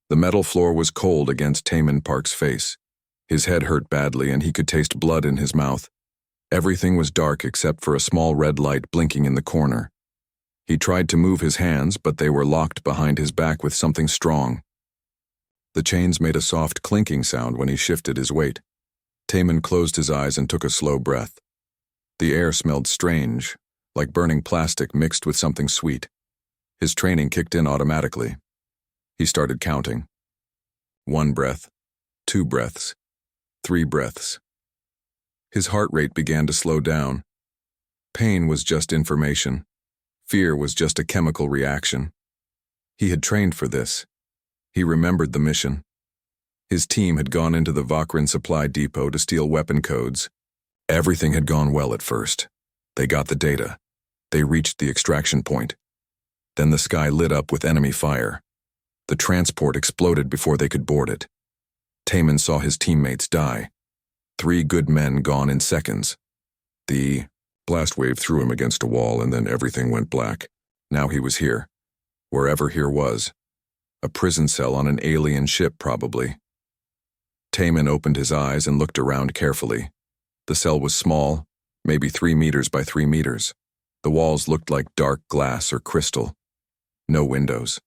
The metal floor was cold against Taman Park's face. His head hurt badly and he could taste blood in his mouth. Everything was dark except for a small red light blinking in the corner. He tried to move his hands, but they were locked behind his back with something strong. The chains made a soft clinking sound when he shifted his weight. Taman closed his eyes and took a slow breath. The air smelled strange, like burning plastic mixed with something sweet. His training kicked in automatically. He started counting. 1 breath, 2 breaths, 3 breaths. His heart rate began to slow down. Pain was just information. Fear was just a chemical reaction. He had trained for this. He remembered the mission. His team had gone into the Vakrin supply depot to steal weapon codes. Everything had gone well at first. They got the data. They reached the extraction point. Then the sky lit up with enemy fire. The transport exploded before they could board it. Taman saw his teammates die. 3 good men gone in seconds. The blast wave threw him against a wall and then everything went black. Now he was here. Wherever here was. A prison cell on an alien ship, probably. Taman opened his eyes and looked around carefully. The cell was small, maybe 3 meters by 3 meters. The walls looked like dark glass or crystal. No windows.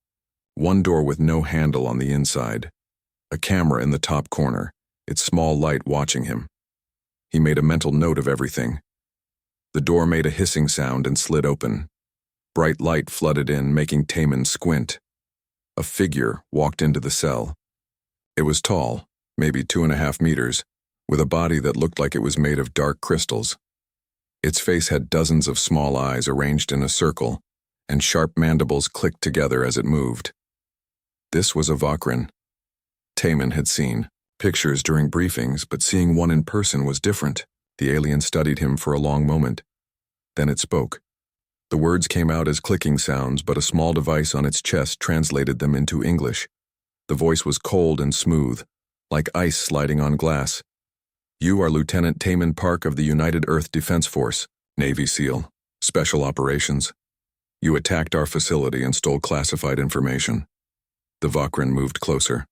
1 door with no handle on the inside. A camera in the top corner, its small light watching him. He made a mental note of everything. The door made a hissing sound and slid open. Bright light flooded in, making Taman squint. A figure walked into the cell. It was tall, maybe 2.5 meters, with a body that looked like it was made of dark crystals. Its face had dozens of small eyes arranged in a circle, and sharp mandibles clicked together as it moved. This was a Vakrin. Taman had seen pictures during briefings, but seeing one in person was different. The alien studied him for a long moment. Then it spoke. The words came out as clicking sounds, but a small device on its chest translated them into English. The voice was cold and smooth, like ice sliding on glass. You are Lieutenant Taman Park of the United Earth Defense Force, Navy SEAL, Special Operations. You attacked our facility and stole classified information. The Vakrin moved closer.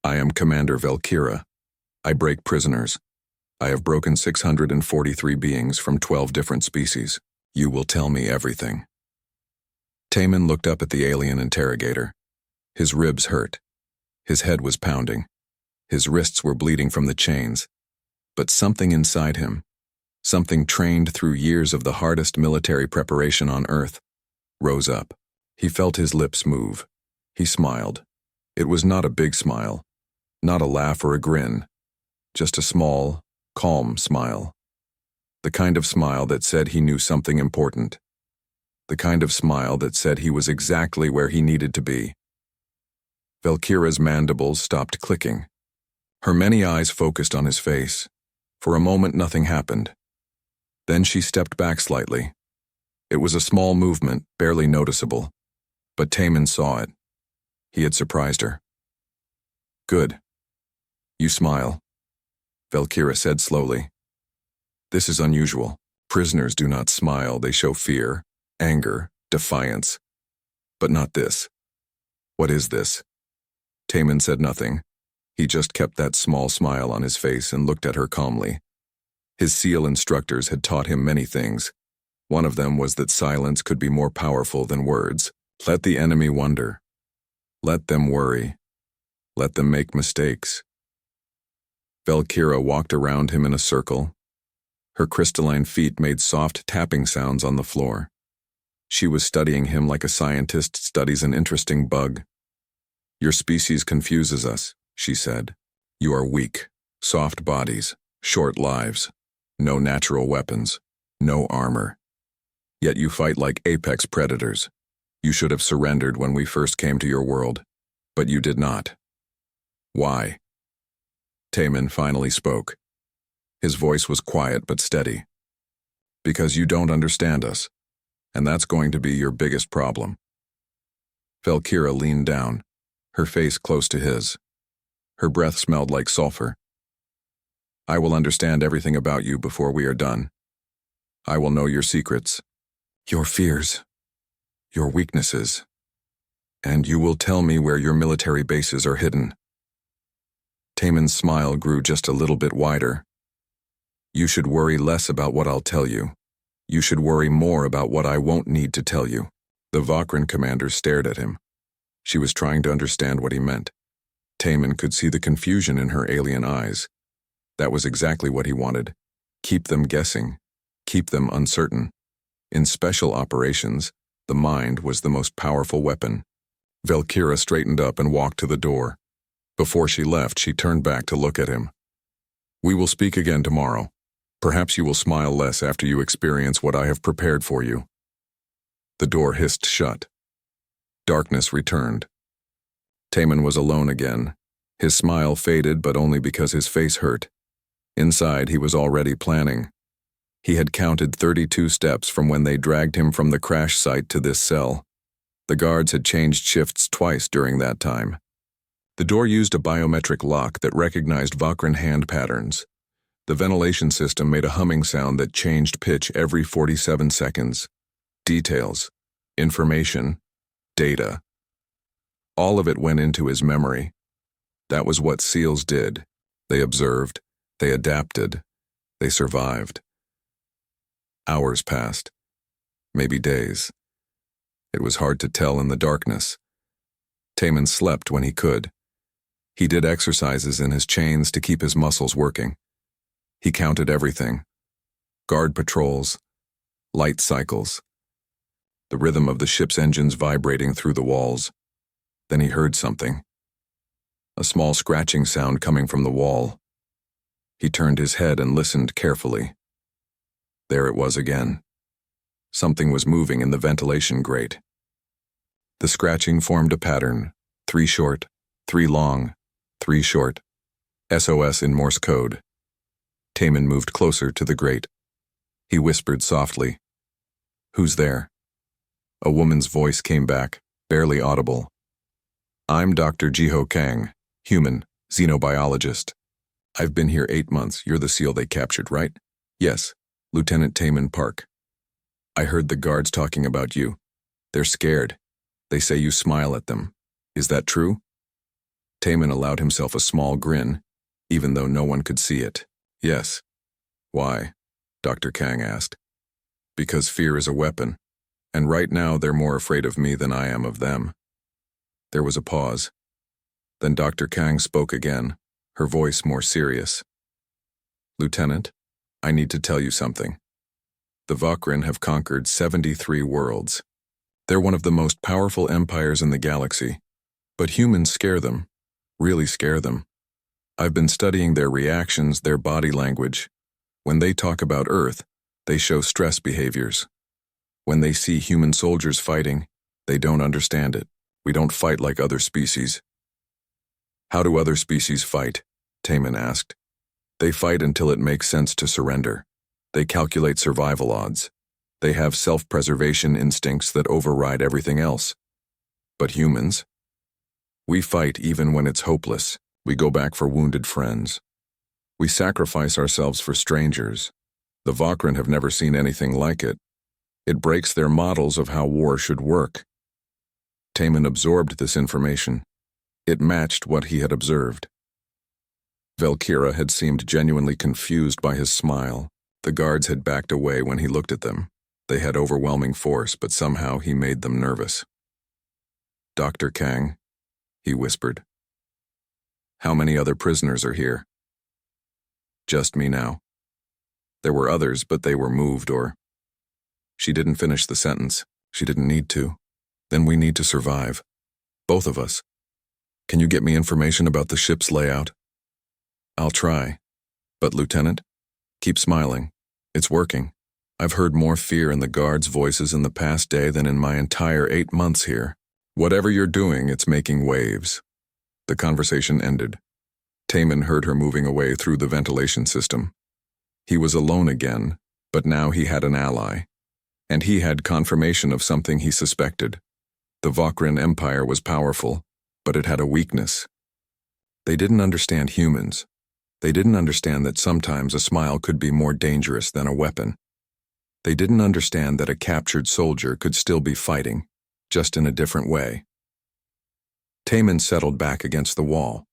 I am Commander Valkyra. I break prisoners. I have broken 643 beings from 12 different species. You will tell me everything. Taman looked up at the alien interrogator. His ribs hurt. His head was pounding. His wrists were bleeding from the chains. But something inside him, something trained through years of the hardest military preparation on Earth, rose up. He felt his lips move. He smiled. It was not a big smile, not a laugh or a grin, just a small, calm smile. The kind of smile that said he knew something important. The kind of smile that said he was exactly where he needed to be. Valkyra's mandibles stopped clicking. Her many eyes focused on his face. For a moment, nothing happened. Then she stepped back slightly. It was a small movement, barely noticeable. But Taman saw it. He had surprised her. Good. You smile, Valkyra said slowly. This is unusual. Prisoners do not smile, they show fear, anger, defiance. But not this. What is this? Taman said nothing. He just kept that small smile on his face and looked at her calmly. His SEAL instructors had taught him many things. One of them was that silence could be more powerful than words. Let the enemy wonder. Let them worry. Let them make mistakes. Valkyra walked around him in a circle. Her crystalline feet made soft tapping sounds on the floor. She was studying him like a scientist studies an interesting bug. Your species confuses us, she said. You are weak, soft bodies, short lives, no natural weapons, no armor. Yet you fight like apex predators. You should have surrendered when we first came to your world, but you did not. Why? Taman finally spoke. His voice was quiet but steady. Because you don't understand us, and that's going to be your biggest problem. Valkyra leaned down, her face close to his. Her breath smelled like sulfur. I will understand everything about you before we are done. I will know your secrets, your fears, your weaknesses. And you will tell me where your military bases are hidden. Taemin's smile grew just a little bit wider. You should worry less about what I'll tell you. You should worry more about what I won't need to tell you. The Vakran commander stared at him. She was trying to understand what he meant. Taemin could see the confusion in her alien eyes. That was exactly what he wanted. Keep them guessing. Keep them uncertain. In special operations, the mind was the most powerful weapon. Valkyra straightened up and walked to the door. Before she left, she turned back to look at him. We will speak again tomorrow. Perhaps you will smile less after you experience what I have prepared for you. The door hissed shut. Darkness returned. Taemin was alone again. His smile faded, but only because his face hurt. Inside, he was already planning. He had counted 32 steps from when they dragged him from the crash site to this cell. The guards had changed shifts twice during that time. The door used a biometric lock that recognized Vakran hand patterns. The ventilation system made a humming sound that changed pitch every 47 seconds. Details, information, data. All of it went into his memory. That was what SEALs did. They observed, they adapted, they survived. Hours passed, maybe days. It was hard to tell in the darkness. Taemin slept when he could. He did exercises in his chains to keep his muscles working. He counted everything. Guard patrols, light cycles, the rhythm of the ship's engines vibrating through the walls. Then he heard something. A small scratching sound coming from the wall. He turned his head and listened carefully. There it was again. Something was moving in the ventilation grate. The scratching formed a pattern, 3 short, 3 long, 3 short. SOS in Morse code. Taemin moved closer to the grate. He whispered softly, "Who's there?" A woman's voice came back, barely audible. "I'm Dr. Jiho Kang, human, xenobiologist. I've been here 8 months. You're the SEAL they captured, right?" "Yes, Lieutenant Taemin Park. I heard the guards talking about you. They're scared. They say you smile at them. Is that true?" Taemin allowed himself a small grin, even though no one could see it. "Yes." "Why?" Dr. Kang asked. "Because fear is a weapon, and right now they're more afraid of me than I am of them." There was a pause. Then Dr. Kang spoke again, her voice more serious. "Lieutenant, I need to tell you something. The Vakran have conquered 73 worlds. They're one of the most powerful empires in the galaxy, but humans scare them, really scare them. I've been studying their reactions, their body language. When they talk about Earth, they show stress behaviors. When they see human soldiers fighting, they don't understand it. We don't fight like other species." "How do other species fight?" Taemin asked. "They fight until it makes sense to surrender. They calculate survival odds. They have self-preservation instincts that override everything else. But humans? We fight even when it's hopeless. We go back for wounded friends. We sacrifice ourselves for strangers. The Vakran have never seen anything like it. It breaks their models of how war should work." Taemin absorbed this information. It matched what he had observed. Valkyra had seemed genuinely confused by his smile. The guards had backed away when he looked at them. They had overwhelming force, but somehow he made them nervous. "Dr. Kang," he whispered. "How many other prisoners are here?" "Just me now. There were others, but they were moved or—" She didn't finish the sentence. She didn't need to. "Then we need to survive. Both of us. Can you get me information about the ship's layout?" "I'll try. But, Lieutenant, keep smiling. It's working. I've heard more fear in the guards' voices in the past day than in my entire 8 months here. Whatever you're doing, it's making waves." The conversation ended. Taemin heard her moving away through the ventilation system. He was alone again, but now he had an ally. And he had confirmation of something he suspected. The Vakran Empire was powerful, but it had a weakness. They didn't understand humans. They didn't understand that sometimes a smile could be more dangerous than a weapon. They didn't understand that a captured soldier could still be fighting, just in a different way. Taman settled back against the wall.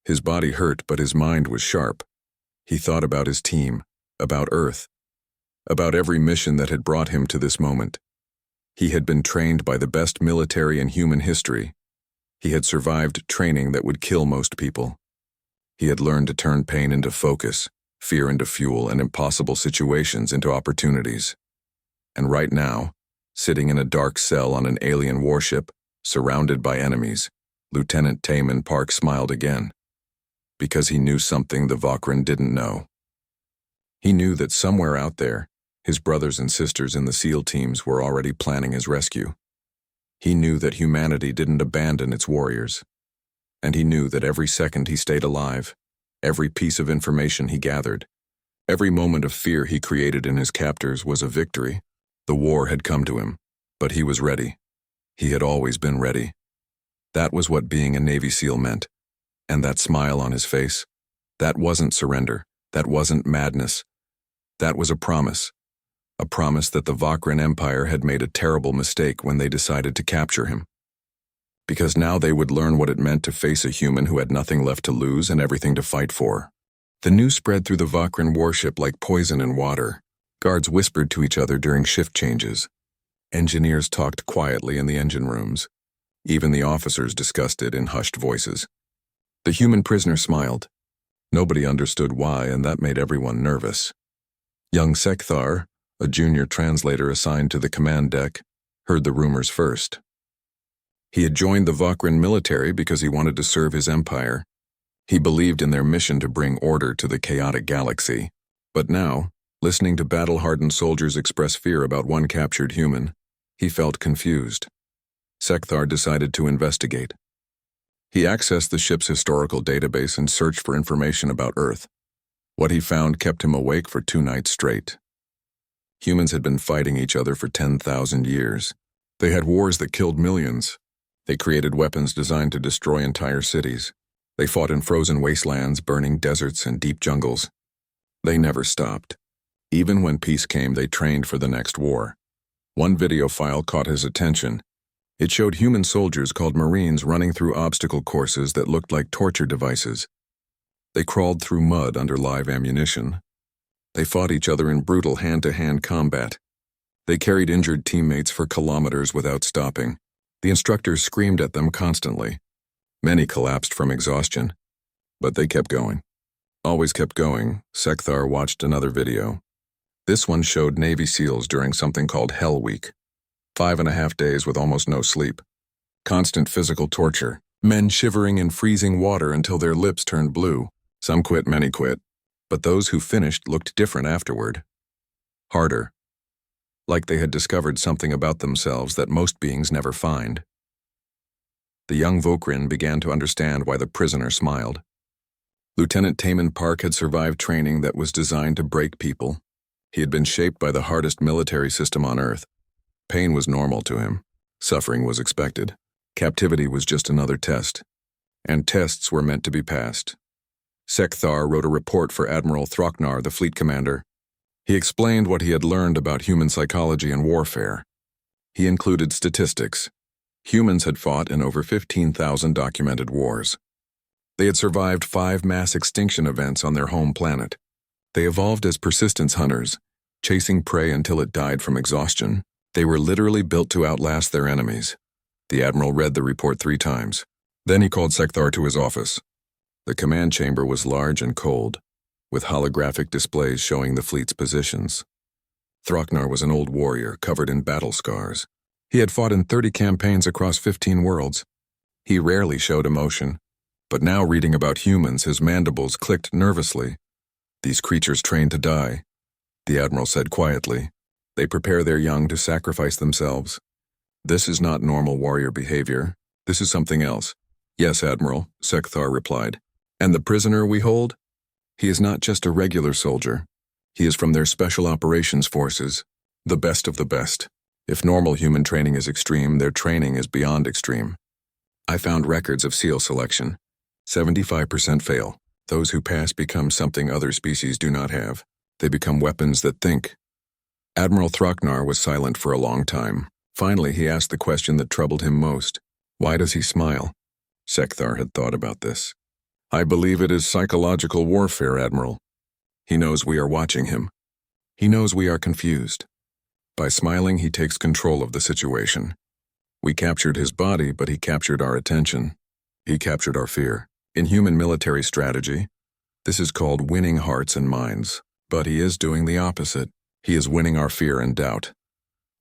His body hurt, but his mind was sharp. He thought about his team, about Earth, about every mission that had brought him to this moment. He had been trained by the best military in human history. He had survived training that would kill most people. He had learned to turn pain into focus, fear into fuel, and impossible situations into opportunities. And right now, sitting in a dark cell on an alien warship, surrounded by enemies, Lieutenant Taman Park smiled again. Because he knew something the Vokran didn't know. He knew that somewhere out there, his brothers and sisters in the SEAL teams were already planning his rescue. He knew that humanity didn't abandon its warriors. And he knew that every second he stayed alive, every piece of information he gathered, every moment of fear he created in his captors was a victory. The war had come to him, but he was ready. He had always been ready. That was what being a Navy SEAL meant. And that smile on his face, that wasn't surrender, that wasn't madness. That was a promise that the Vokran Empire had made a terrible mistake when they decided to capture him. Because now they would learn what it meant to face a human who had nothing left to lose and everything to fight for. The news spread through the Vokran warship like poison in water. Guards whispered to each other during shift changes. Engineers talked quietly in the engine rooms. Even the officers discussed it in hushed voices. The human prisoner smiled. Nobody understood why, and that made everyone nervous. Young Sekthar, a junior translator assigned to the command deck, heard the rumors first. He had joined the Vokran military because he wanted to serve his empire. He believed in their mission to bring order to the chaotic galaxy. But now, listening to battle-hardened soldiers express fear about one captured human, he felt confused. Sekthar decided to investigate. He accessed the ship's historical database and searched for information about Earth. What he found kept him awake for 2 nights straight. Humans had been fighting each other for 10,000 years. They had wars that killed millions. They created weapons designed to destroy entire cities. They fought in frozen wastelands, burning deserts, and deep jungles. They never stopped. Even when peace came, they trained for the next war. One video file caught his attention. It showed human soldiers called Marines running through obstacle courses that looked like torture devices. They crawled through mud under live ammunition. They fought each other in brutal hand-to-hand combat. They carried injured teammates for kilometers without stopping. The instructors screamed at them constantly. Many collapsed from exhaustion, but they kept going. Always kept going. Sekthar watched another video. This one showed Navy SEALs during something called Hell Week. 5.5 days with almost no sleep. Constant physical torture. Men shivering in freezing water until their lips turned blue. Some quit, many quit. But those who finished looked different afterward. Harder. Like they had discovered something about themselves that most beings never find. The young Vokran began to understand why the prisoner smiled. Lieutenant Taman Park had survived training that was designed to break people. He had been shaped by the hardest military system on Earth. Pain was normal to him. Suffering was expected. Captivity was just another test. And tests were meant to be passed. Sekthar wrote a report for Admiral Throcknar, the fleet commander. He explained what he had learned about human psychology and warfare. He included statistics. Humans had fought in over 15,000 documented wars. They had survived 5 mass extinction events on their home planet. They evolved as persistence hunters, chasing prey until it died from exhaustion. They were literally built to outlast their enemies. The Admiral read the report 3 times. Then he called Sekthar to his office. The command chamber was large and cold, with holographic displays showing the fleet's positions. Throcknar was an old warrior covered in battle scars. He had fought in 30 campaigns across 15 worlds. He rarely showed emotion, but now reading about humans, his mandibles clicked nervously. These creatures trained to die, the Admiral said quietly. They prepare their young to sacrifice themselves. This is not normal warrior behavior. This is something else. Yes, Admiral, Sekthar replied. And the prisoner we hold? He is not just a regular soldier. He is from their special operations forces, the best of the best. If normal human training is extreme, their training is beyond extreme. I found records of SEAL selection. 75% fail. Those who pass become something other species do not have. They become weapons that think. Admiral Throcknar was silent for a long time. Finally, he asked the question that troubled him most. Why does he smile? Sekthar had thought about this. I believe it is psychological warfare, Admiral. He knows we are watching him. He knows we are confused. By smiling, he takes control of the situation. We captured his body, but he captured our attention. He captured our fear. In human military strategy, this is called winning hearts and minds. But he is doing the opposite. He is winning our fear and doubt.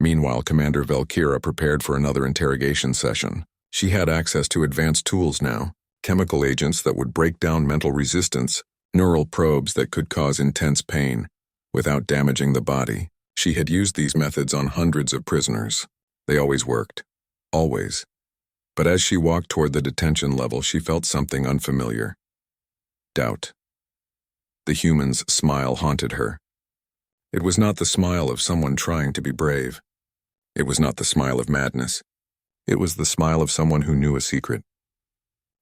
Meanwhile, Commander Valkyra prepared for another interrogation session. She had access to advanced tools now, chemical agents that would break down mental resistance, neural probes that could cause intense pain, without damaging the body. She had used these methods on hundreds of prisoners. They always worked. Always. But as she walked toward the detention level, she felt something unfamiliar. Doubt. The human's smile haunted her. It was not the smile of someone trying to be brave. It was not the smile of madness. It was the smile of someone who knew a secret.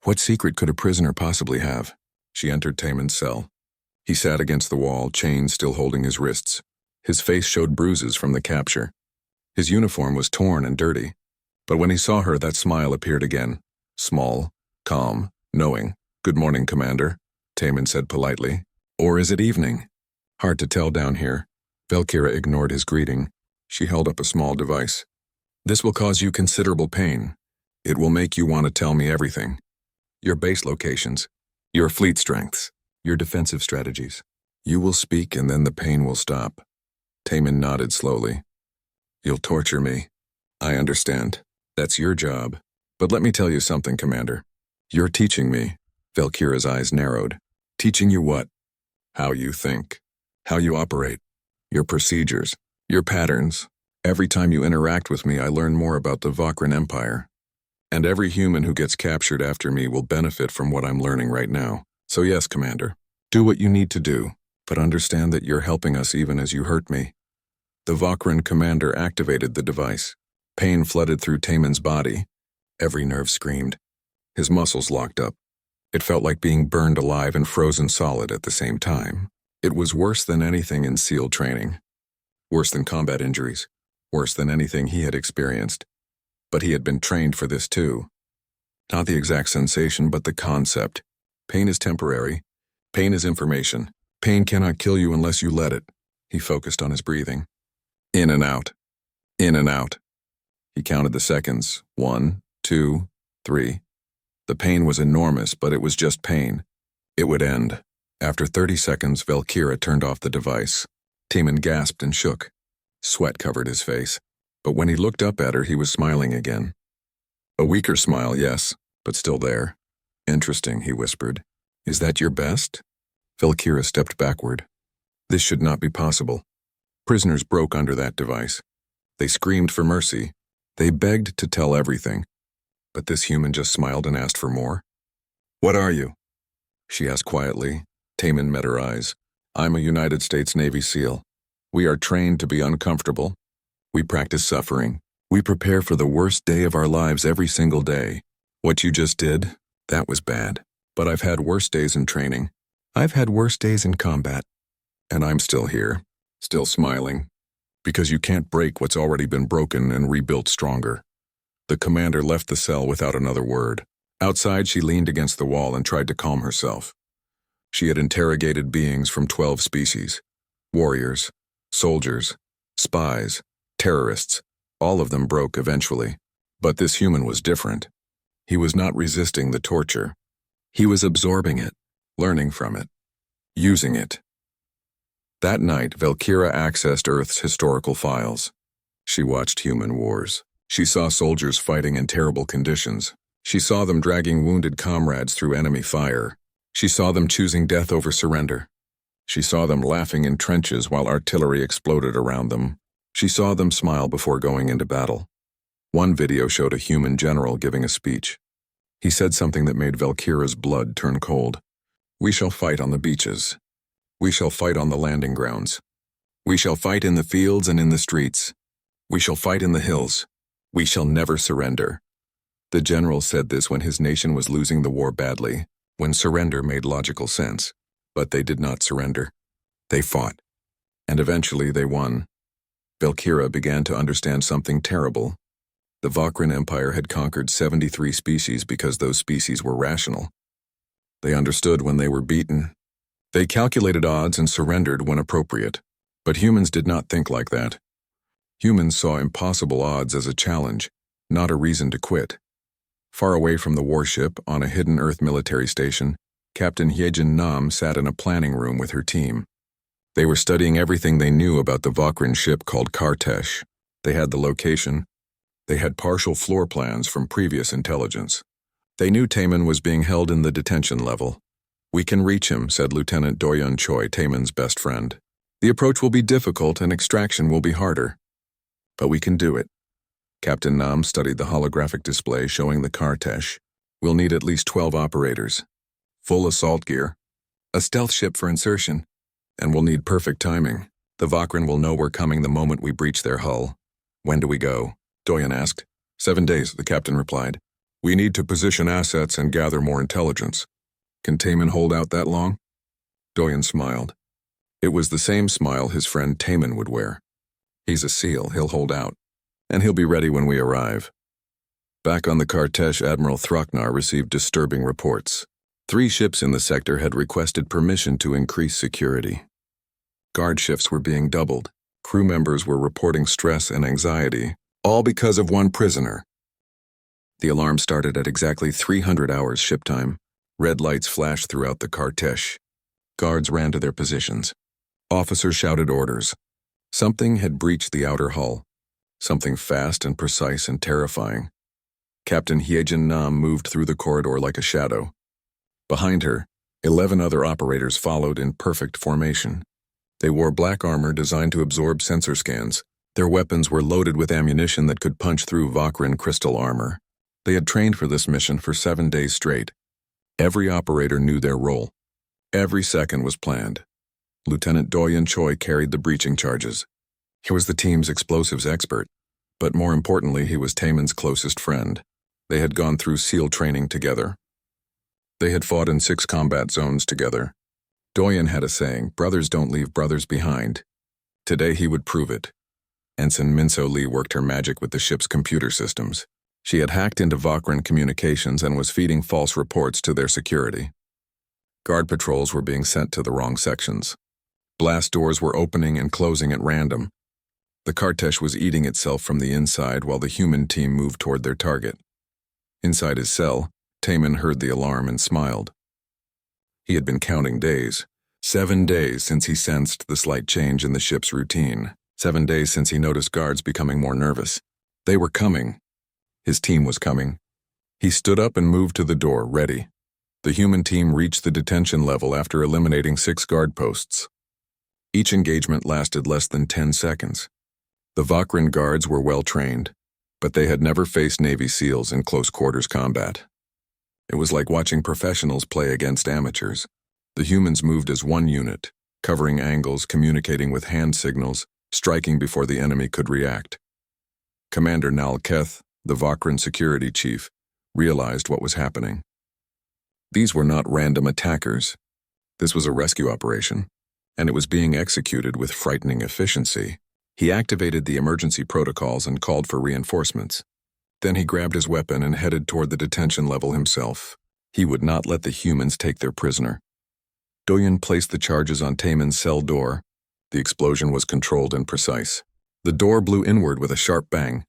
What secret could a prisoner possibly have? She entered Taemin's cell. He sat against the wall, chains still holding his wrists. His face showed bruises from the capture. His uniform was torn and dirty. But when he saw her, that smile appeared again. Small, calm, knowing. Good morning, Commander, Taemin said politely. Or is it evening? Hard to tell down here. Valkyra ignored his greeting. She held up a small device. This will cause you considerable pain. It will make you want to tell me everything. Your base locations, your fleet strengths, your defensive strategies. You will speak and then the pain will stop. Taemin nodded slowly. You'll torture me. I understand. That's your job. But let me tell you something, Commander. You're teaching me. Valkyra's eyes narrowed. Teaching you what? How you think. How you operate. Your procedures. Your patterns. Every time you interact with me, I learn more about the Vakran Empire. And every human who gets captured after me will benefit from what I'm learning right now. So yes, Commander, do what you need to do, but understand that you're helping us even as you hurt me. The Vakran commander activated the device. Pain flooded through Taemin's body. Every nerve screamed. His muscles locked up. It felt like being burned alive and frozen solid at the same time. It was worse than anything in SEAL training. Worse than combat injuries. Worse than anything he had experienced. But he had been trained for this too. Not the exact sensation, but the concept. Pain is temporary. Pain is information. Pain cannot kill you unless you let it. He focused on his breathing. In and out. In and out. He counted the seconds. 1, 2, 3. The pain was enormous, but it was just pain. It would end. After 30 seconds, Valkyra turned off the device. Taemin gasped and shook. Sweat covered his face. But when he looked up at her, he was smiling again. A weaker smile, yes, but still there. Interesting, he whispered. Is that your best? Valkyra stepped backward. This should not be possible. Prisoners broke under that device. They screamed for mercy. They begged to tell everything. But this human just smiled and asked for more. What are you? She asked quietly. Taemin met her eyes. I'm a United States Navy SEAL. We are trained to be uncomfortable. We practice suffering. We prepare for the worst day of our lives every single day. What you just did, that was bad. But I've had worse days in training. I've had worse days in combat. And I'm still here, still smiling. Because you can't break what's already been broken and rebuilt stronger. The commander left the cell without another word. Outside, she leaned against the wall and tried to calm herself. She had interrogated beings from 12 species. Warriors, soldiers, spies, terrorists. All of them broke eventually. But this human was different. He was not resisting the torture. He was absorbing it, learning from it, using it. That night, Valkyra accessed Earth's historical files. She watched human wars. She saw soldiers fighting in terrible conditions. She saw them dragging wounded comrades through enemy fire. She saw them choosing death over surrender. She saw them laughing in trenches while artillery exploded around them. She saw them smile before going into battle. One video showed a human general giving a speech. He said something that made Valkyra's blood turn cold. We shall fight on the beaches. We shall fight on the landing grounds. We shall fight in the fields and in the streets. We shall fight in the hills. We shall never surrender. The general said this when his nation was losing the war badly, when surrender made logical sense. But they did not surrender. They fought. And eventually they won. Valkyra began to understand something terrible. The Vakran Empire had conquered 73 species because those species were rational. They understood when they were beaten. They calculated odds and surrendered when appropriate. But humans did not think like that. Humans saw impossible odds as a challenge, not a reason to quit. Far away from the warship, on a hidden Earth military station, Captain Hyejin Nam sat in a planning room with her team. They were studying everything they knew about the Vakran ship called Kartesh. They had the location. They had partial floor plans from previous intelligence. They knew Taemin was being held in the detention level. "We can reach him," said Lieutenant Doyeon Choi, Taemin's best friend. "The approach will be difficult and extraction will be harder. But we can do it." Captain Nam studied the holographic display showing the Kartesh. "We'll need at least 12 operators. Full assault gear. A stealth ship for insertion. And we'll need perfect timing. The Vakran will know we're coming the moment we breach their hull." "When do we go?" Doyen asked. 7 days, the captain replied. "We need to position assets and gather more intelligence." "Can Taemin hold out that long?" Doyen smiled. It was the same smile his friend Taemin would wear. "He's a SEAL, he'll hold out. And he'll be ready when we arrive." Back on the Kartesh, Admiral Thraknar received disturbing reports. 3 ships in the sector had requested permission to increase security. Guard shifts were being doubled. Crew members were reporting stress and anxiety, all because of one prisoner. The alarm started at exactly 300 hours ship time. Red lights flashed throughout the Kartesh. Guards ran to their positions. Officers shouted orders. Something had breached the outer hull. Something fast and precise and terrifying. Captain Hyejin Nam moved through the corridor like a shadow. Behind her, 11 other operators followed in perfect formation. They wore black armor designed to absorb sensor scans. Their weapons were loaded with ammunition that could punch through Vakran crystal armor. They had trained for this mission for 7 days straight. Every operator knew their role. Every second was planned. Lieutenant Doyen Choi carried the breaching charges. He was the team's explosives expert, but more importantly, he was Taemin's closest friend. They had gone through SEAL training together. They had fought in 6 combat zones together. Doyen had a saying, "Brothers don't leave brothers behind." Today he would prove it. Ensign Minso Lee worked her magic with the ship's computer systems. She had hacked into Vakran communications and was feeding false reports to their security. Guard patrols were being sent to the wrong sections. Blast doors were opening and closing at random. The Kartesh was eating itself from the inside while the human team moved toward their target. Inside his cell, Taemin heard the alarm and smiled. He had been counting days. 7 days since he sensed the slight change in the ship's routine. 7 days since he noticed guards becoming more nervous. They were coming. His team was coming. He stood up and moved to the door, ready. The human team reached the detention level after eliminating 6 guard posts. Each engagement lasted less than 10 seconds. The Vakran guards were well trained, but they had never faced Navy SEALs in close quarters combat. It was like watching professionals play against amateurs. The humans moved as one unit, covering angles, communicating with hand signals, striking before the enemy could react. Commander Nal Keth, the Vakran security chief, realized what was happening. These were not random attackers. This was a rescue operation, and it was being executed with frightening efficiency. He activated the emergency protocols and called for reinforcements. Then he grabbed his weapon and headed toward the detention level himself. He would not let the humans take their prisoner. Doyen placed the charges on Taemin's cell door. The explosion was controlled and precise. The door blew inward with a sharp bang.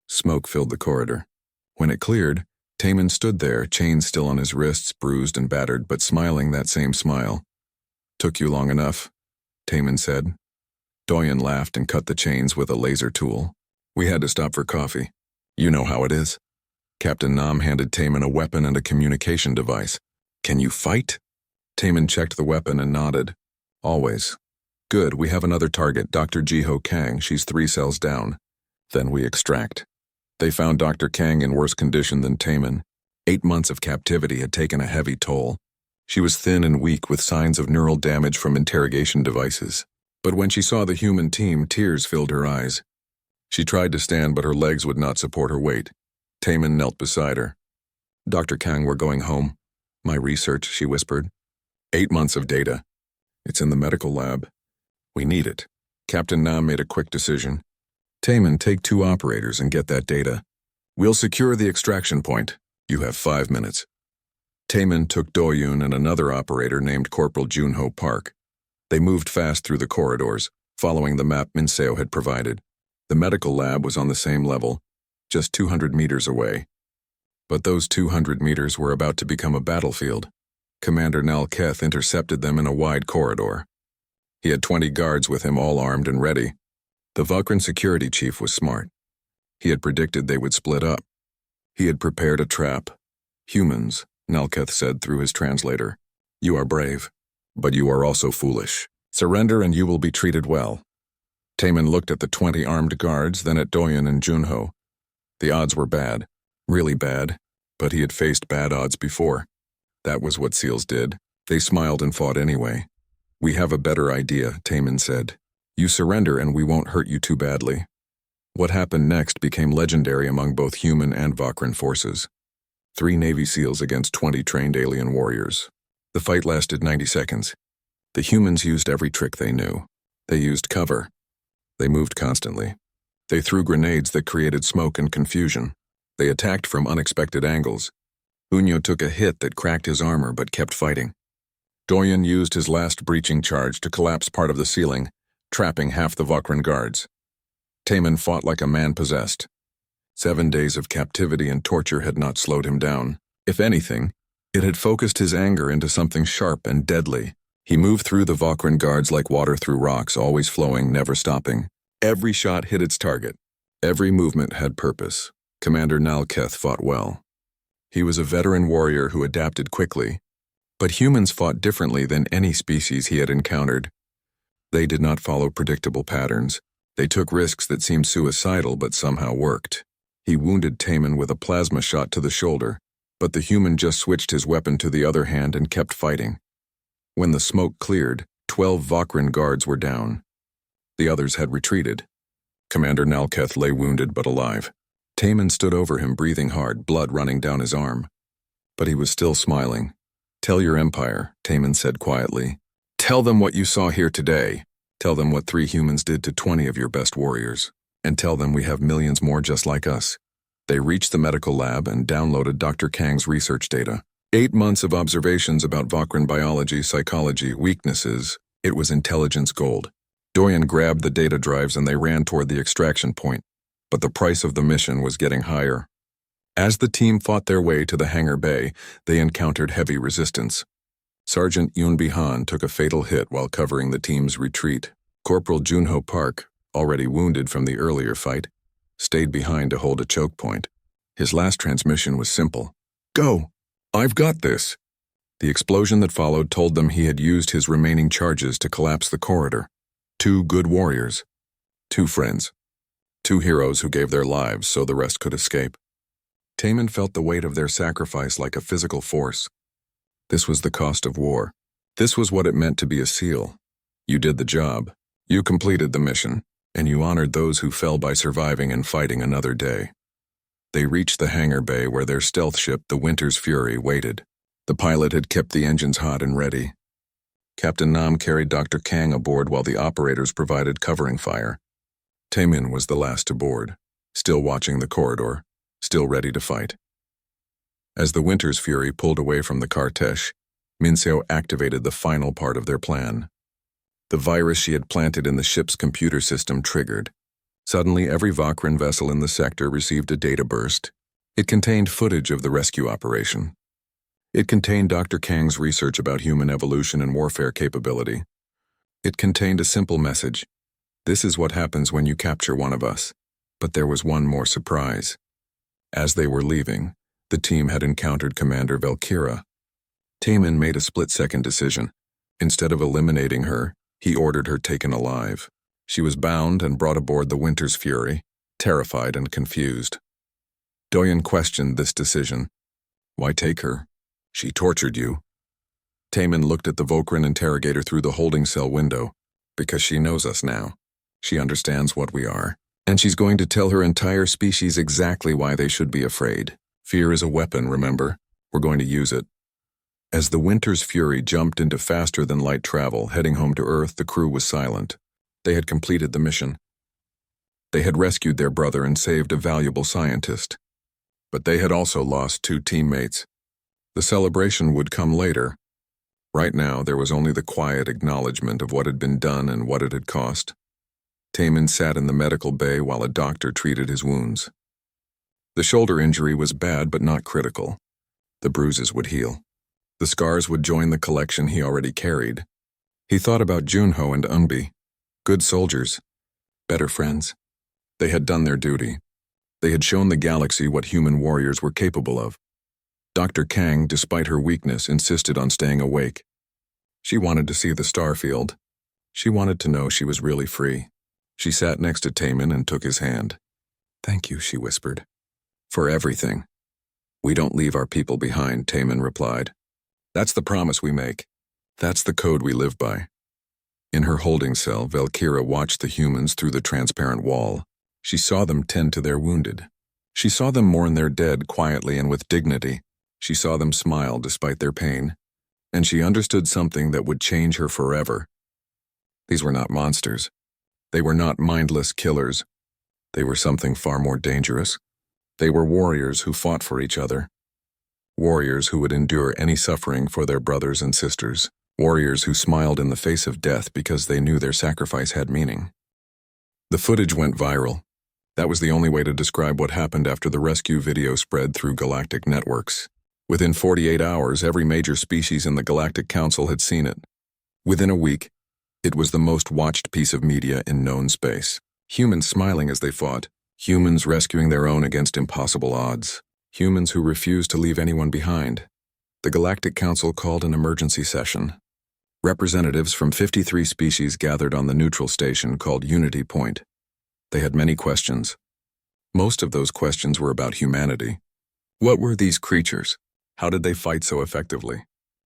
Smoke filled the corridor. When it cleared, Taemin stood there, chains still on his wrists, bruised and battered, but smiling that same smile. "Took you long enough," Taemin said. Doyen laughed and cut the chains with a laser tool. "We had to stop for coffee. You know how it is." Captain Nam handed Taemin a weapon and a communication device. "Can you fight?" Taemin checked the weapon and nodded. "Always." "Good, we have another target, Dr. Jiho Kang. She's 3 cells down. Then we extract." They found Dr. Kang in worse condition than Taemin. 8 months of captivity had taken a heavy toll. She was thin and weak with signs of neural damage from interrogation devices. But when she saw the human team, tears filled her eyes. She tried to stand, but her legs would not support her weight. Taemin knelt beside her. "Dr. Kang, we're going home." "My research," she whispered. 8 months of data. It's in the medical lab. We need it. Captain Nam made a quick decision. "Taemin, take 2 operators and get that data. We'll secure the extraction point. You have 5 minutes. Taemin took Do-yoon and another operator named Corporal Junho Park. They moved fast through the corridors, following the map Minseo had provided. The medical lab was on the same level, just 200 meters away. But those 200 meters were about to become a battlefield. Commander Nalketh intercepted them in a wide corridor. He had 20 guards with him, all armed and ready. The Vulcan security chief was smart. He had predicted they would split up. He had prepared a trap. Humans, Nalketh said through his translator. You are brave, but you are also foolish. Surrender and you will be treated well. Taemin looked at the 20 armed guards, then at Do-yoon and Junho. The odds were bad, really bad, but he had faced bad odds before. That was what SEALs did. They smiled and fought anyway. We have a better idea, Taemin said. You surrender and we won't hurt you too badly. What happened next became legendary among both human and Vakran forces. 3 Navy SEALs against 20 trained alien warriors. The fight lasted 90 seconds. The humans used every trick they knew. They used cover. They moved constantly. They threw grenades that created smoke and confusion. They attacked from unexpected angles. Unyo took a hit that cracked his armor but kept fighting. Do-yoon used his last breaching charge to collapse part of the ceiling, trapping half the Vakran guards. Taemin fought like a man possessed. 7 days of captivity and torture had not slowed him down. If anything, it had focused his anger into something sharp and deadly. He moved through the Vakran guards like water through rocks, always flowing, never stopping. Every shot hit its target. Every movement had purpose. Commander Nalketh fought well. He was a veteran warrior who adapted quickly. But humans fought differently than any species he had encountered. They did not follow predictable patterns. They took risks that seemed suicidal but somehow worked. He wounded Taemin with a plasma shot to the shoulder, but the human just switched his weapon to the other hand and kept fighting. When the smoke cleared, 12 Vakran guards were down. The others had retreated. Commander Nalketh lay wounded but alive. Taemin stood over him, breathing hard, blood running down his arm. But he was still smiling. Tell your empire, Taemin said quietly. Tell them what you saw here today. Tell them what 3 humans did to 20 of your best warriors. And tell them we have millions more just like us. They reached the medical lab and downloaded Dr. Kang's research data. 8 months of observations about Vakran biology, psychology, weaknesses. It was intelligence gold. Do-yoon grabbed the data drives and they ran toward the extraction point. But the price of the mission was getting higher. As the team fought their way to the hangar bay, they encountered heavy resistance. Sergeant Yoon Bi-han took a fatal hit while covering the team's retreat. Corporal Junho Park, already wounded from the earlier fight, stayed behind to hold a choke point. His last transmission was simple. Go! I've got this! The explosion that followed told them he had used his remaining charges to collapse the corridor. 2 good warriors. 2 friends. 2 heroes who gave their lives so the rest could escape. Taemin felt the weight of their sacrifice like a physical force. This was the cost of war. This was what it meant to be a SEAL. You did the job. You completed the mission, and you honored those who fell by surviving and fighting another day. They reached the hangar bay where their stealth ship, the Winter's Fury, waited. The pilot had kept the engines hot and ready. Captain Nam carried Dr. Kang aboard while the operators provided covering fire. Taemin was the last to board, still watching the corridor, still ready to fight. As the Winter's Fury pulled away from the Kartesh, Minseo activated the final part of their plan. The virus she had planted in the ship's computer system triggered. Suddenly, every Vakran vessel in the sector received a data burst. It contained footage of the rescue operation. It contained Dr. Kang's research about human evolution and warfare capability. It contained a simple message. This is what happens when you capture one of us. But there was one more surprise. As they were leaving, the team had encountered Commander Valkyra. Taemin made a split-second decision. Instead of eliminating her, he ordered her taken alive. She was bound and brought aboard the Winter's Fury, terrified and confused. Do-yoon questioned this decision. Why take her? She tortured you. Taemin looked at the Vokran interrogator through the holding cell window. Because she knows us now. She understands what we are. And she's going to tell her entire species exactly why they should be afraid. Fear is a weapon, remember? We're going to use it. As the Winter's Fury jumped into faster-than-light travel, heading home to Earth, the crew was silent. They had completed the mission. They had rescued their brother and saved a valuable scientist. But they had also lost 2 teammates. The celebration would come later. Right now, there was only the quiet acknowledgement of what had been done and what it had cost. Taman sat in the medical bay while a doctor treated his wounds. The shoulder injury was bad but not critical. The bruises would heal. The scars would join the collection he already carried. He thought about Junho and Unbi. Good soldiers. Better friends. They had done their duty. They had shown the galaxy what human warriors were capable of. Dr. Kang, despite her weakness, insisted on staying awake. She wanted to see the starfield. She wanted to know she was really free. She sat next to Taman and took his hand. "Thank you," she whispered. "For everything." "We don't leave our people behind," Taman replied. "That's the promise we make. That's the code we live by." In her holding cell, Valkyra watched the humans through the transparent wall. She saw them tend to their wounded. She saw them mourn their dead quietly and with dignity. She saw them smile despite their pain. And she understood something that would change her forever. These were not monsters. They were not mindless killers. They were something far more dangerous. They were warriors who fought for each other. Warriors who would endure any suffering for their brothers and sisters. Warriors who smiled in the face of death because they knew their sacrifice had meaning. The footage went viral. That was the only way to describe what happened after the rescue video spread through galactic networks. Within 48 hours, every major species in the Galactic Council had seen it. Within a week, it was the most watched piece of media in known space. Humans smiling as they fought. Humans rescuing their own against impossible odds. Humans who refused to leave anyone behind. The Galactic Council called an emergency session. Representatives from 53 species gathered on the neutral station called Unity Point. They had many questions. Most of those questions were about humanity. What were these creatures? How did they fight so effectively?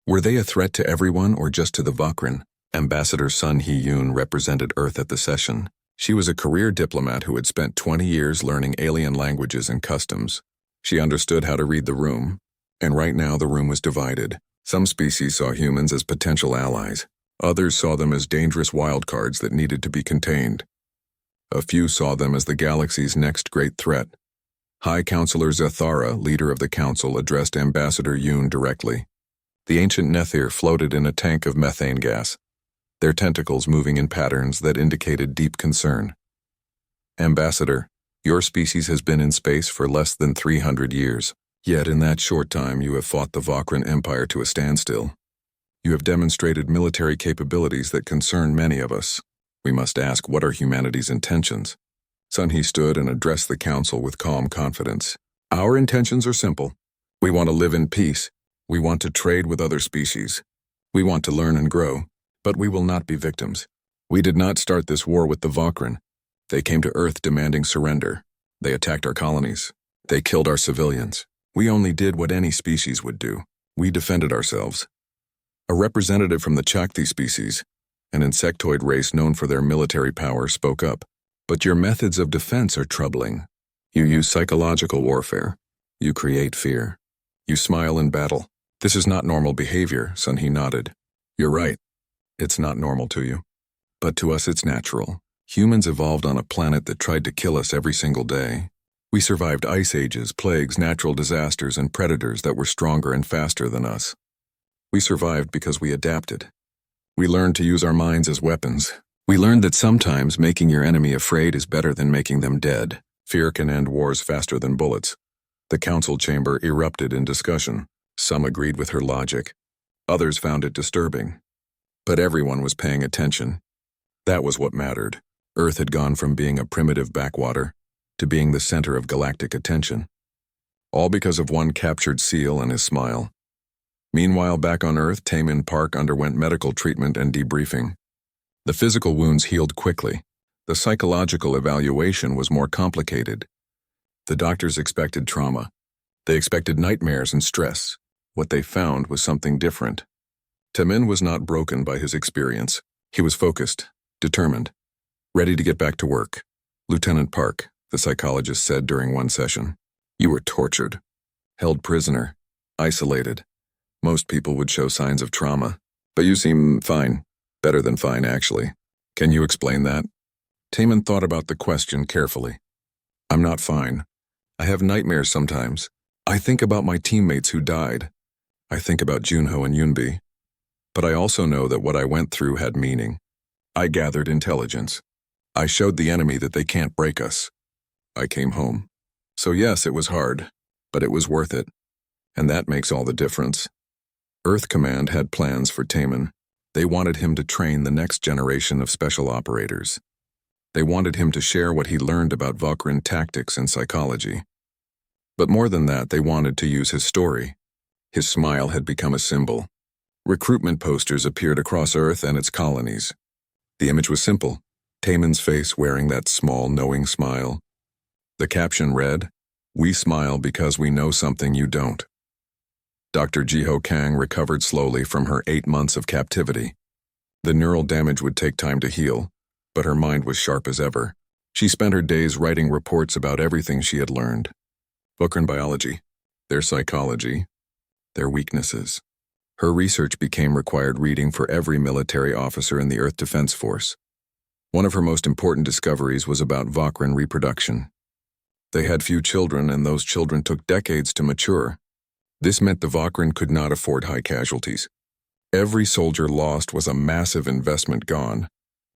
Were they a threat to everyone or just to the Vakran? Ambassador Sun Hee-yoon represented Earth at the session. She was a career diplomat who had spent 20 years learning alien languages and customs. She understood how to read the room, and right now the room was divided. Some species saw humans as potential allies. Others saw them as dangerous wildcards that needed to be contained. A few saw them as the galaxy's next great threat. High Counselor Zathara, leader of the council, addressed Ambassador Yoon directly. The ancient Nethir floated in a tank of methane gas, their tentacles moving in patterns that indicated deep concern. "Ambassador, your species has been in space for less than 300 years. Yet in that short time you have fought the Vakran Empire to a standstill. You have demonstrated military capabilities that concern many of us. We must ask, what are humanity's intentions?" Sun-hee stood and addressed the council with calm confidence. "Our intentions are simple. We want to live in peace. We want to trade with other species. We want to learn and grow, but we will not be victims. We did not start this war with the Vakran. They came to Earth demanding surrender. They attacked our colonies. They killed our civilians. We only did what any species would do. We defended ourselves." A representative from the Chakti species, an insectoid race known for their military power, spoke up. "But your methods of defense are troubling. You use psychological warfare. You create fear. You smile in battle. This is not normal behavior," Sun-hee nodded. "You're right. It's not normal to you. But to us it's natural. Humans evolved on a planet that tried to kill us every single day. We survived ice ages, plagues, natural disasters, and predators that were stronger and faster than us. We survived because we adapted. We learned to use our minds as weapons. We learned that sometimes making your enemy afraid is better than making them dead. Fear can end wars faster than bullets." The council chamber erupted in discussion. Some agreed with her logic. Others found it disturbing. But everyone was paying attention. That was what mattered. Earth had gone from being a primitive backwater to being the center of galactic attention. All because of one captured seal and his smile. Meanwhile, back on Earth, Taman Park underwent medical treatment and debriefing. The physical wounds healed quickly. The psychological evaluation was more complicated. The doctors expected trauma. They expected nightmares and stress. What they found was something different. Taman was not broken by his experience. He was focused, determined, ready to get back to work. "Lieutenant Park," the psychologist said during one session, "you were tortured, held prisoner, isolated. Most people would show signs of trauma, but you seem fine. Better than fine, actually. Can you explain that?" Taman thought about the question carefully. "I'm not fine. I have nightmares sometimes, I think about my teammates who died. I think about Junho and Yunbi. But I also know that what I went through had meaning. I gathered intelligence. I showed the enemy that they can't break us. I came home. So yes, it was hard, but it was worth it. And that makes all the difference. Earth Command had plans for Taman. They wanted him to train the next generation of special operators. They wanted him to share what he learned about Valkyrian tactics and psychology. But more than that, they wanted to use his story. His smile had become a symbol. Recruitment posters appeared across Earth and its colonies. The image was simple, Taman's face wearing that small, knowing smile. The caption read, "We smile because we know something you don't." Dr. Jiho Kang recovered slowly from her 8 months of captivity. The neural damage would take time to heal, but her mind was sharp as ever. She spent her days writing reports about everything she had learned. Valkyrian biology, their psychology, their weaknesses. Her research became required reading for every military officer in the Earth Defense Force. One of her most important discoveries was about Valkyrian reproduction. They had few children, and those children took decades to mature. This meant the Valkyrian could not afford high casualties. Every soldier lost was a massive investment gone.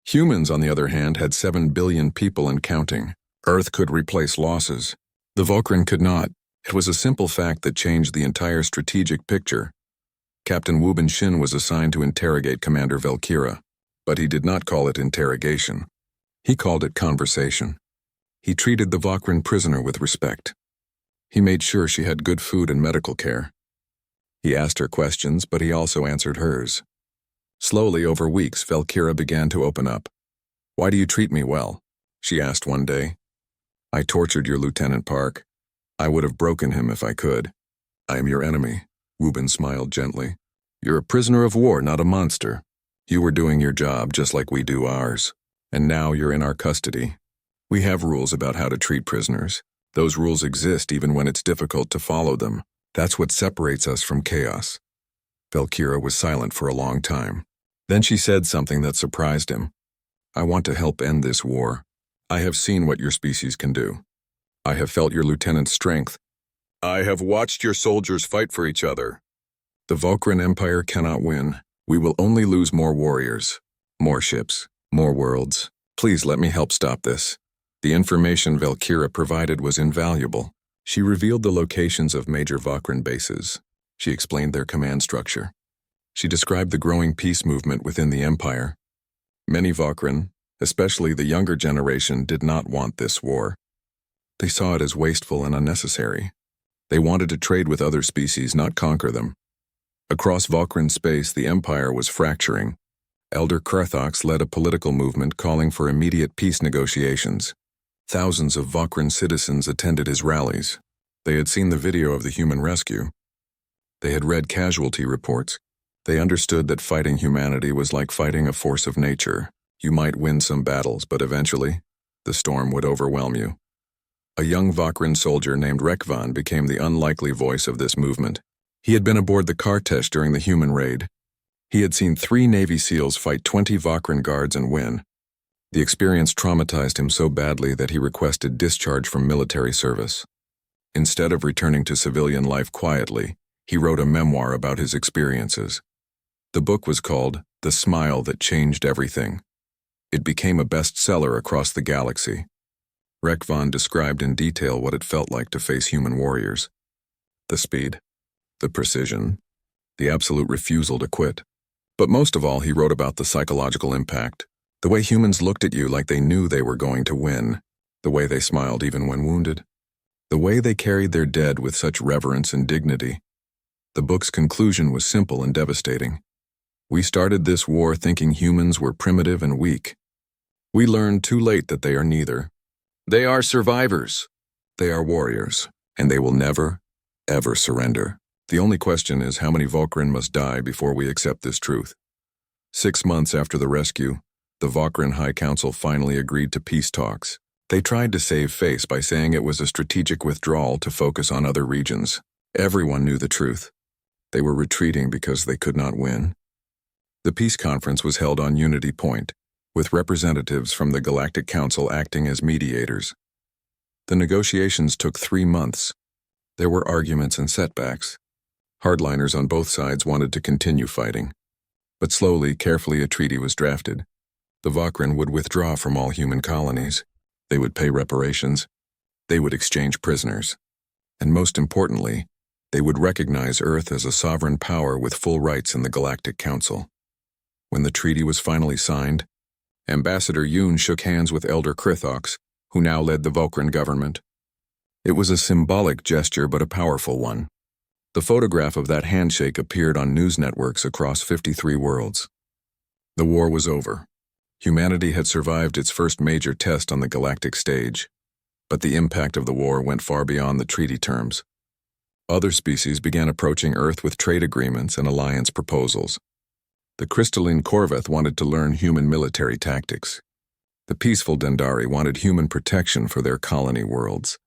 Humans, on the other hand, had 7 billion people and counting. Earth could replace losses. The Valkyrian could not. It was a simple fact that changed the entire strategic picture. Captain Wu Bin-shin was assigned to interrogate Commander Valkyra, but he did not call it interrogation. He called it conversation. He treated the Valkyrian prisoner with respect. He made sure she had good food and medical care. He asked her questions, but he also answered hers. Slowly, over weeks, Valkyra began to open up. "Why do you treat me well?" she asked one day. "I tortured your Lieutenant Park. I would have broken him if I could. I am your enemy." Wu Bin smiled gently. "You're a prisoner of war, not a monster. You were doing your job just like we do ours. And now you're in our custody. We have rules about how to treat prisoners. Those rules exist even when it's difficult to follow them. That's what separates us from chaos." Valkyra was silent for a long time. Then she said something that surprised him. "I want to help end this war. I have seen what your species can do. I have felt your lieutenant's strength. I have watched your soldiers fight for each other. The Valkyrian Empire cannot win. We will only lose more warriors, more ships, more worlds. Please let me help stop this." The information Valkyra provided was invaluable. She revealed the locations of major Valkyrian bases. She explained their command structure. She described the growing peace movement within the Empire. Many Valkyrian, especially the younger generation, did not want this war. They saw it as wasteful and unnecessary. They wanted to trade with other species, not conquer them. Across Valkyrian space, the Empire was fracturing. Elder Kruthox led a political movement calling for immediate peace negotiations. Thousands of Valkyrian citizens attended his rallies. They had seen the video of the human rescue. They had read casualty reports. They understood that fighting humanity was like fighting a force of nature. You might win some battles, but eventually, the storm would overwhelm you. A young Valkyrian soldier named Rekvan became the unlikely voice of this movement. He had been aboard the Kartesh during the human raid. He had seen 3 Navy SEALs fight 20 Valkyrian guards and win. The experience traumatized him so badly that he requested discharge from military service. Instead of returning to civilian life quietly, he wrote a memoir about his experiences. The book was called The Smile That Changed Everything. It became a bestseller across the galaxy. Rekvan described in detail what it felt like to face human warriors. The speed, the precision, the absolute refusal to quit. But most of all, he wrote about the psychological impact. The way humans looked at you like they knew they were going to win. The way they smiled even when wounded. The way they carried their dead with such reverence and dignity. The book's conclusion was simple and devastating. We started this war thinking humans were primitive and weak. We learned too late that they are neither. They are survivors. They are warriors, and they will never, ever surrender. The only question is how many Valkyrian must die before we accept this truth. 6 months after the rescue, the Valkyrian High Council finally agreed to peace talks. They tried to save face by saying it was a strategic withdrawal to focus on other regions. Everyone knew the truth. They were retreating because they could not win. The peace conference was held on Unity Point, with representatives from the Galactic Council acting as mediators. The negotiations took 3 months. There were arguments and setbacks. Hardliners on both sides wanted to continue fighting. But slowly, carefully, a treaty was drafted. The Vokran would withdraw from all human colonies. They would pay reparations. They would exchange prisoners. And most importantly, they would recognize Earth as a sovereign power with full rights in the Galactic Council. When the treaty was finally signed, Ambassador Yoon shook hands with Elder Krithox, who now led the Vokran government. It was a symbolic gesture but a powerful one. The photograph of that handshake appeared on news networks across 53 worlds. The war was over. Humanity had survived its first major test on the galactic stage, but the impact of the war went far beyond the treaty terms. Other species began approaching Earth with trade agreements and alliance proposals. The crystalline Corveth wanted to learn human military tactics. The peaceful Dendari wanted human protection for their colony worlds.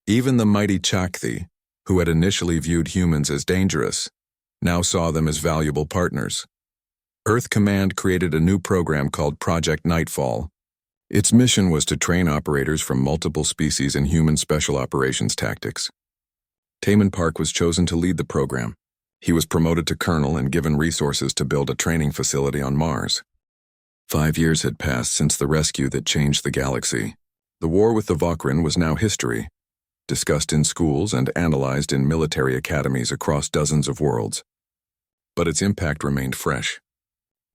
Even the mighty Chakthi, who had initially viewed humans as dangerous, now saw them as valuable partners. Earth Command created a new program called Project Nightfall. Its mission was to train operators from multiple species in human special operations tactics. Taman Park was chosen to lead the program. He was promoted to colonel and given resources to build a training facility on Mars. 5 years had passed since the rescue that changed the galaxy. The war with the Vokran was now history, discussed in schools and analyzed in military academies across dozens of worlds. But its impact remained fresh.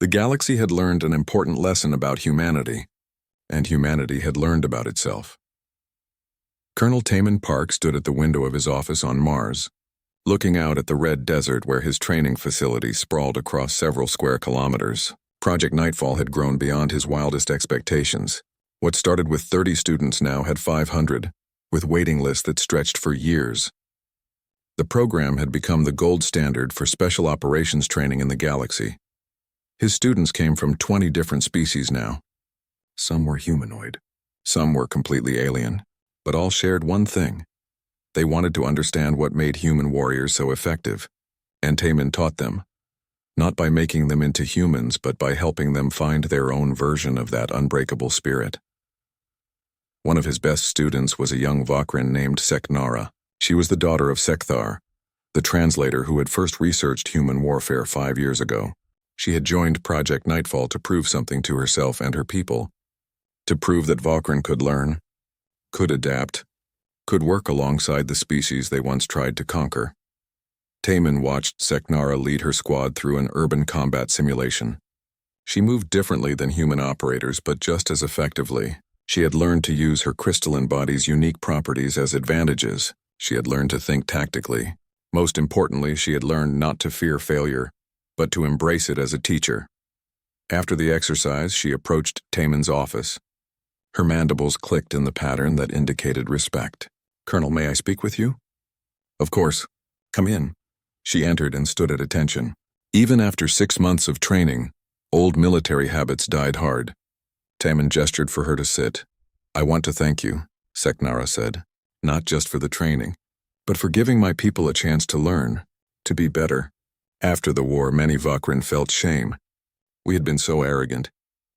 The galaxy had learned an important lesson about humanity, and humanity had learned about itself. Colonel Taman Park stood at the window of his office on Mars, looking out at the red desert where his training facility sprawled across several square kilometers. Project Nightfall had grown beyond his wildest expectations. What started with 30 students now had 500, with waiting lists that stretched for years. The program had become the gold standard for special operations training in the galaxy. His students came from 20 different species now. Some were humanoid, some were completely alien, but all shared one thing. They wanted to understand what made human warriors so effective, and Taman taught them, not by making them into humans, but by helping them find their own version of that unbreakable spirit. One of his best students was a young Vokran named Seknara. She was the daughter of Sekthar, the translator who had first researched human warfare 5 years ago. She had joined Project Nightfall to prove something to herself and her people, to prove that Vokran could learn, could adapt, could work alongside the species they once tried to conquer. Taman watched Seknara lead her squad through an urban combat simulation. She moved differently than human operators, but just as effectively. She had learned to use her crystalline body's unique properties as advantages. She had learned to think tactically. Most importantly, she had learned not to fear failure, but to embrace it as a teacher. After the exercise, she approached Taman's office. Her mandibles clicked in the pattern that indicated respect. "Colonel, may I speak with you?" "Of course. Come in." She entered and stood at attention. Even after 6 months of training, old military habits died hard. Taman gestured for her to sit. "I want to thank you," Seknara said, "not just for the training, but for giving my people a chance to learn, to be better." After the war, many Vokran felt shame. We had been so arrogant,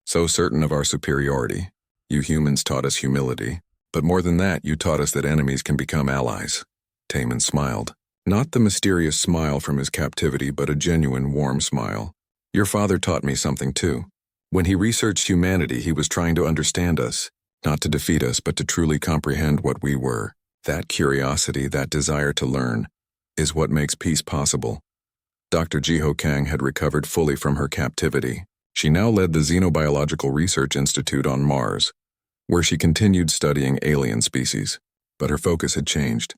so certain of our superiority. You humans taught us humility, but more than that, you taught us that enemies can become allies. Taman smiled. Not the mysterious smile from his captivity, but a genuine, warm smile. "Your father taught me something too. When he researched humanity, he was trying to understand us, not to defeat us, but to truly comprehend what we were. That curiosity, that desire to learn, is what makes peace possible." Dr. Jiho Kang had recovered fully from her captivity. She now led the Xenobiological Research Institute on Mars, where she continued studying alien species. But her focus had changed.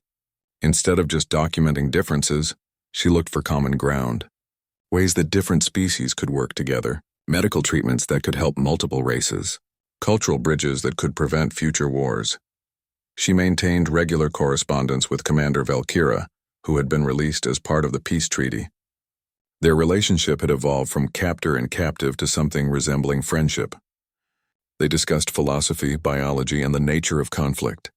Instead of just documenting differences, she looked for common ground, ways that different species could work together, medical treatments that could help multiple races, cultural bridges that could prevent future wars. She maintained regular correspondence with Commander Valkyra, who had been released as part of the peace treaty. Their relationship had evolved from captor and captive to something resembling friendship. They discussed philosophy, biology, and the nature of conflict.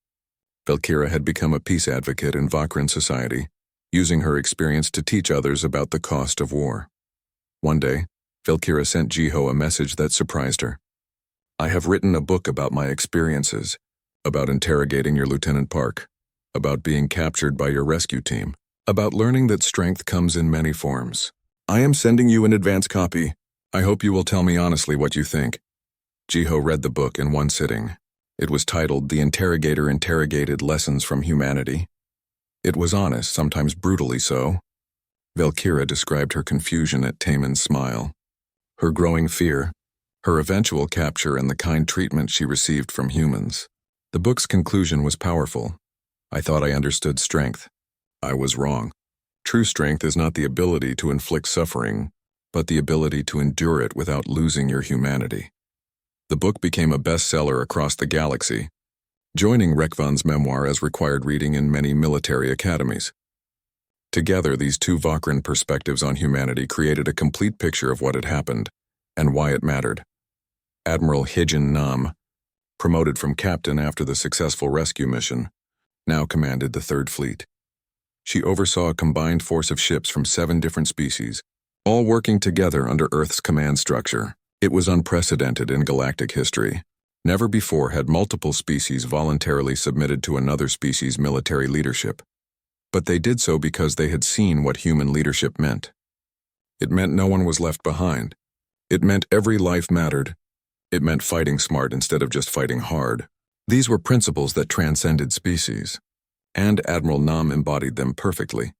Valkyra had become a peace advocate in Vokran society, using her experience to teach others about the cost of war. One day, Valkyra sent Jiho a message that surprised her. "I have written a book about my experiences, about interrogating your Lieutenant Park. about being captured by your rescue team, about learning that strength comes in many forms. I am sending you an advance copy. I hope you will tell me honestly what you think. Jiho read the book in one sitting. It was titled The Interrogator Interrogated Lessons from Humanity. It was honest, sometimes brutally so. Valkyra described her confusion at Taemin's smile, her growing fear, her eventual capture, and the kind treatment she received from humans. The book's conclusion was powerful. I thought I understood strength. I was wrong. True strength is not the ability to inflict suffering, but the ability to endure it without losing your humanity. The book became a bestseller across the galaxy, joining Rekvan's memoir as required reading in many military academies. Together, these two Vakran perspectives on humanity created a complete picture of what had happened and why it mattered. Admiral Hijin Nam, promoted from captain after the successful rescue mission, now commanded the Third Fleet. She oversaw a combined force of ships from 7 different species, all working together under Earth's command structure. It was unprecedented in galactic history. Never before had multiple species voluntarily submitted to another species' military leadership. But they did so because they had seen what human leadership meant. It meant no one was left behind. It meant every life mattered. It meant fighting smart instead of just fighting hard. These were principles that transcended species, and Admiral Nam embodied them perfectly.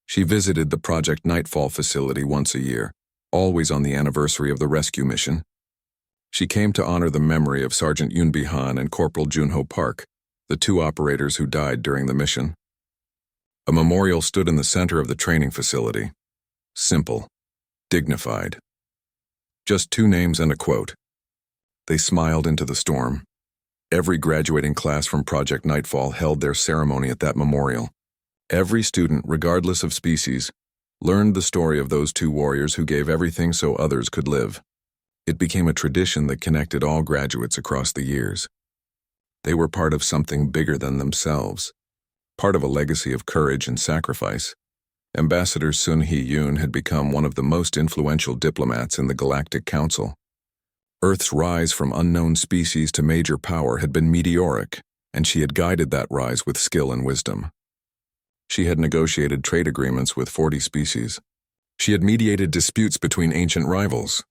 She visited the Project Nightfall facility once a year, always on the anniversary of the rescue mission. She came to honor the memory of Sergeant Yoon Bi-han and Corporal Junho Park, the 2 operators who died during the mission. A memorial stood in the center of the training facility. Simple, dignified. Just 2 names and a quote. They smiled into the storm. Every graduating class from Project Nightfall held their ceremony at that memorial. Every student, regardless of species, learned the story of those 2 warriors who gave everything so others could live. It became a tradition that connected all graduates across the years. They were part of something bigger than themselves, part of a legacy of courage and sacrifice. Ambassador Sun Hee-yoon had become one of the most influential diplomats in the Galactic Council. Earth's rise from unknown species to major power had been meteoric, and she had guided that rise with skill and wisdom. She had negotiated trade agreements with 40 species. She had mediated disputes between ancient rivals.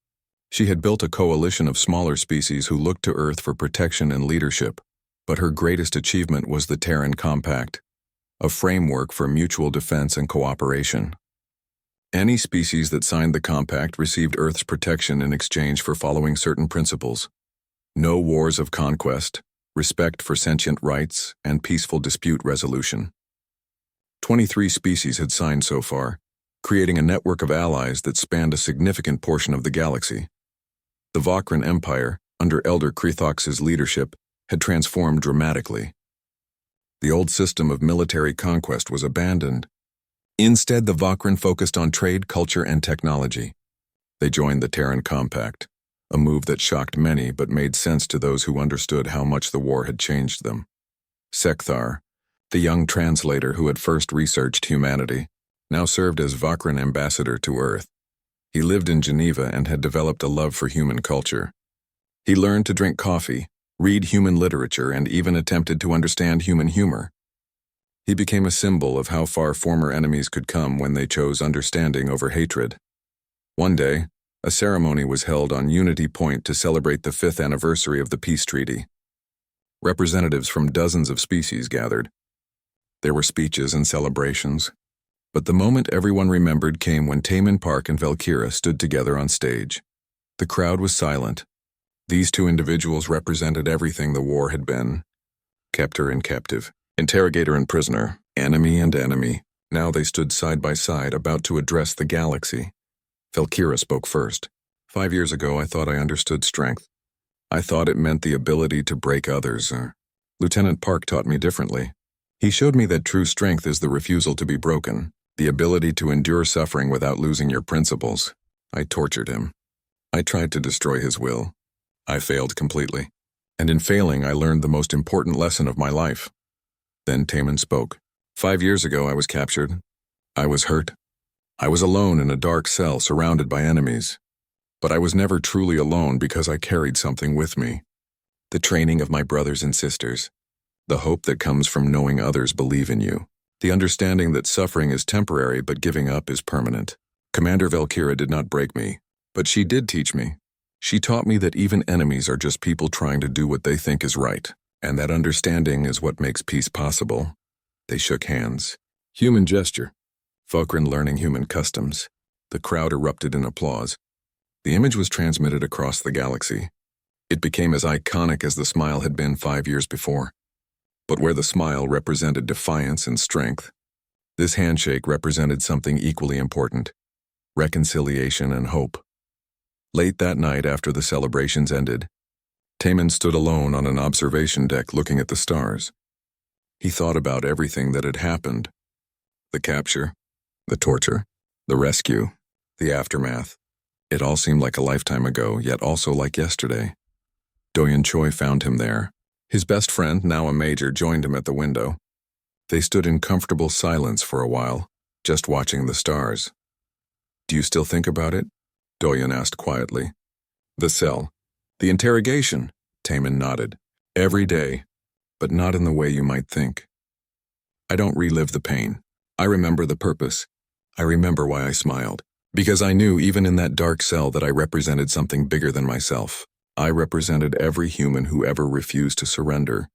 She had built a coalition of smaller species who looked to Earth for protection and leadership. But her greatest achievement was the Terran Compact, a framework for mutual defense and cooperation. Any species that signed the compact received Earth's protection in exchange for following certain principles: no wars of conquest, respect for sentient rights, and peaceful dispute resolution. 23 species had signed so far, creating a network of allies that spanned a significant portion of the galaxy. The Vakran Empire, under Elder Krethox's leadership, had transformed dramatically. The old system of military conquest was abandoned. Instead, the Vakran focused on trade, culture, and technology. They joined the Terran Compact, a move that shocked many but made sense to those who understood how much the war had changed them. Sekthar, the young translator who had first researched humanity, now served as Vakran ambassador to Earth. He lived in Geneva and had developed a love for human culture. He learned to drink coffee, read human literature, and even attempted to understand human humor. He became a symbol of how far former enemies could come when they chose understanding over hatred. One day, a ceremony was held on Unity Point to celebrate the 5th anniversary of the peace treaty. Representatives from dozens of species gathered. There were speeches and celebrations. But the moment everyone remembered came when Taemin Park and Valkyra stood together on stage. The crowd was silent. These 2 individuals represented everything the war had been: captor and captive, interrogator and prisoner, enemy and enemy. Now they stood side by side, about to address the galaxy. Valkyra spoke first. 5 years ago, I thought I understood strength. I thought it meant the ability to break others. Lieutenant Park taught me differently. He showed me that true strength is the refusal to be broken, the ability to endure suffering without losing your principles. I tortured him. I tried to destroy his will. I failed completely. And in failing, I learned the most important lesson of my life. Then Taemin spoke. 5 years ago, I was captured. I was hurt. I was alone in a dark cell surrounded by enemies. But I was never truly alone because I carried something with me. The training of my brothers and sisters. The hope that comes from knowing others believe in you. The understanding that suffering is temporary but giving up is permanent. Commander Valkyra did not break me, but she did teach me. She taught me that even enemies are just people trying to do what they think is right, and that understanding is what makes peace possible. They shook hands. Human gesture. Fokran learning human customs. The crowd erupted in applause. The image was transmitted across the galaxy. It became as iconic as the smile had been 5 years before. But where the smile represented defiance and strength, this handshake represented something equally important: reconciliation and hope. Late that night, after the celebrations ended, Taman stood alone on an observation deck looking at the stars. He thought about everything that had happened: the capture, the torture, the rescue, the aftermath. It all seemed like a lifetime ago, yet also like yesterday. Doyen Choi found him there. His best friend, now a major, joined him at the window. They stood in comfortable silence for a while, just watching the stars. "Do you still think about it?" Doyen asked quietly. "The cell. The interrogation," Taman nodded. "Every day, but not in the way you might think. I don't relive the pain. I remember the purpose. I remember why I smiled. Because I knew even in that dark cell that I represented something bigger than myself. I represented every human who ever refused to surrender,